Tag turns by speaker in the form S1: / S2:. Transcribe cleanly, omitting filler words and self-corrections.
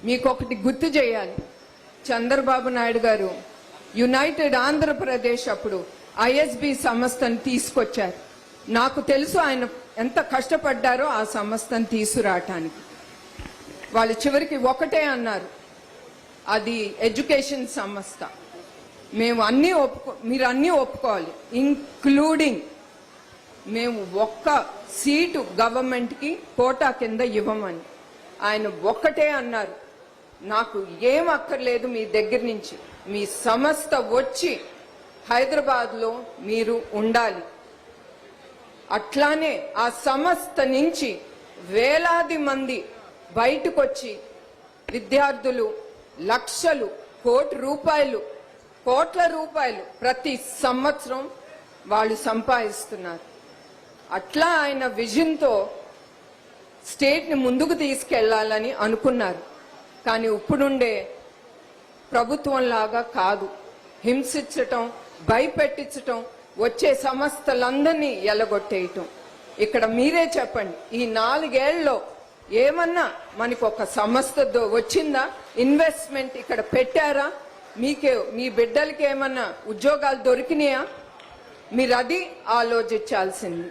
S1: మీకు ఒకటి గుర్తు చేయాలి. చంద్రబాబు నాయుడు గారు యునైటెడ్ ఆంధ్రప్రదేశ్ అప్పుడు ఐఎస్బి సంస్థను తీసుకొచ్చారు. నాకు తెలుసు ఆయన ఎంత కష్టపడ్డారో ఆ సంస్థను తీసుకురావటానికి. వాళ్ళు చివరికి ఒకటే అన్నారు, అది ఎడ్యుకేషన్ సంస్థ. మేము అన్నీ మీరు అన్నీ ఒప్పుకోవాలి, ఇంక్లూడింగ్ మేము ఒక్క సీటు గవర్నమెంట్కి కోటా కింద ఇవ్వమని. ఆయన ఒక్కటే అన్నారు, నాకు ఏం అక్కర్లేదు మీ దగ్గర నుంచి, మీ సంస్థ వచ్చి హైదరాబాద్లో మీరు ఉండాలి. అట్లానే ఆ సంస్థ నుంచి వేలాది మంది బయటకు వచ్చి విద్యార్థులు లక్షలు కోట్ల రూపాయలు ప్రతి సంవత్సరం వాళ్ళు సంపాదిస్తున్నారు. అట్లా ఆయన విజన్తో స్టేట్ని ముందుకు తీసుకెళ్లాలని అనుకున్నారు. కానీ ఇప్పుడుండే ప్రభుత్వం లాగా కాదు, హింసించటం, భయపెట్టించటం, వచ్చే సంస్థలందరినీ ఎలగొట్టేయటం. ఇక్కడ మీరే చెప్పండి, ఈ 4 ఏళ్లలో ఏమన్నా మనకు ఒక సంస్థ వచ్చిందా? ఇన్వెస్ట్మెంట్ ఇక్కడ పెట్టారా? మీ బిడ్డలకి ఏమన్నా ఉద్యోగాలు దొరికినాయా? మీరు అది ఆలోచించాల్సింది.